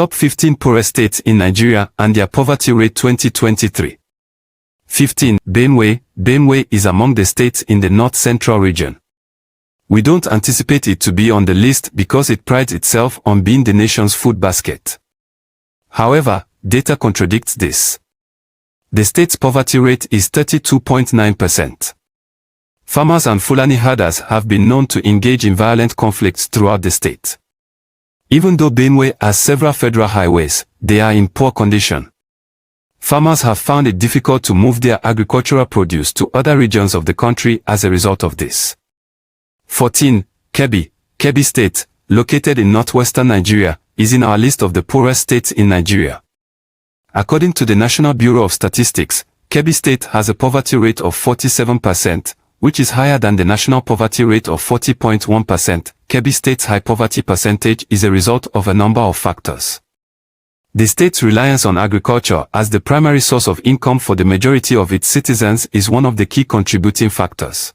Top 15 poorest states in Nigeria and their poverty rate 2023. 15. Benue. Benue is among the states in the North Central region. We don't anticipate it to be on the list because it prides itself on being the nation's food basket. However, data contradicts this. The state's poverty rate is 32.9%. Farmers and Fulani herders have been known to engage in violent conflicts throughout the state. Even though Benue has several federal highways, they are in poor condition. Farmers have found it difficult to move their agricultural produce to other regions of the country as a result of this. 14. Kebbi. Kebbi State, located in northwestern Nigeria, is in our list of the poorest states in Nigeria. According to the National Bureau of Statistics, Kebbi State has a poverty rate of 47%, which is higher than the national poverty rate of 40.1%. Kebbi State's high poverty percentage is a result of a number of factors. The state's reliance on agriculture as the primary source of income for the majority of its citizens is one of the key contributing factors.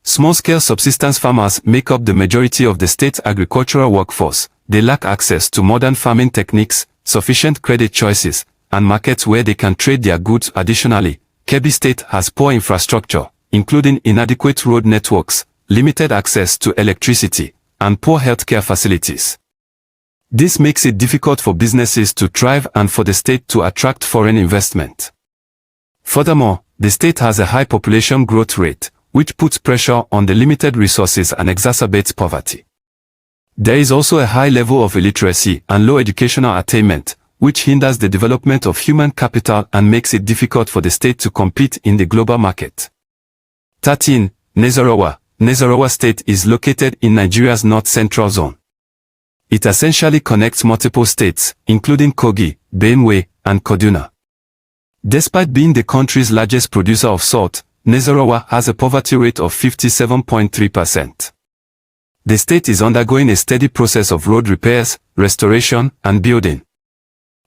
Small-scale subsistence farmers make up the majority of the state's agricultural workforce. They lack access to modern farming techniques, sufficient credit choices, and markets where they can trade their goods. Additionally, Kebbi State has poor infrastructure, including inadequate road networks, limited access to electricity, and poor healthcare facilities. This makes it difficult for businesses to thrive and for the state to attract foreign investment. Furthermore, the state has a high population growth rate, which puts pressure on the limited resources and exacerbates poverty. There is also a high level of illiteracy and low educational attainment, which hinders the development of human capital and makes it difficult for the state to compete in the global market. 13. Nasarawa. Nasarawa State is located in Nigeria's North Central Zone. It essentially connects multiple states, including Kogi, Benue, and Kaduna. Despite being the country's largest producer of salt, Nasarawa has a poverty rate of 57.3%. The state is undergoing a steady process of road repairs, restoration, and building.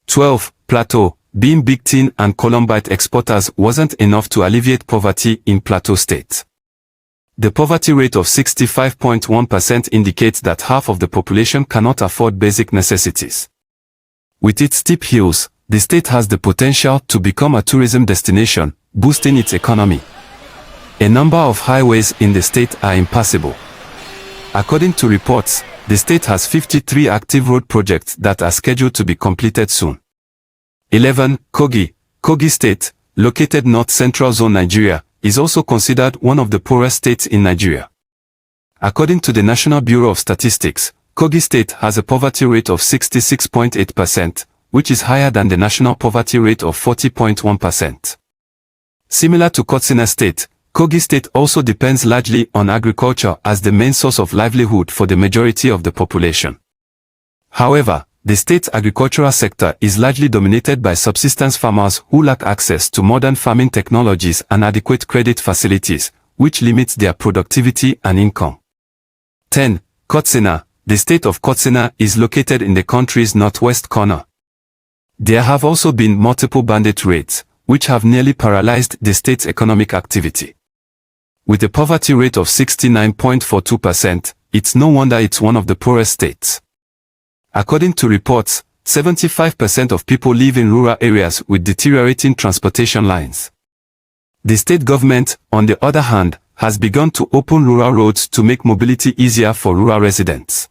12. Plateau. Being big tin and columbite exporters wasn't enough to alleviate poverty in Plateau State. The poverty rate of 65.1% indicates that half of the population cannot afford basic necessities. With its steep hills, the state has the potential to become a tourism destination, boosting its economy. A number of highways in the state are impassable. According to reports, the state has 53 active road projects that are scheduled to be completed soon. 11. Kogi. Kogi State, located North Central Zone Nigeria, is also considered one of the poorest states in Nigeria. According to the National Bureau of Statistics, Kogi State has a poverty rate of 66.8%, which is higher than the national poverty rate of 40.1%. Similar to Katsina State, Kogi State also depends largely on agriculture as the main source of livelihood for the majority of the population. However, the state's agricultural sector is largely dominated by subsistence farmers who lack access to modern farming technologies and adequate credit facilities, which limits their productivity and income. 10. Katsina. The state of Katsina is located in the country's northwest corner. There have also been multiple bandit raids, which have nearly paralyzed the state's economic activity. With a poverty rate of 69.42%, it's no wonder it's one of the poorest states. According to reports, 75% of people live in rural areas with deteriorating transportation lines. The state government, on the other hand, has begun to open rural roads to make mobility easier for rural residents.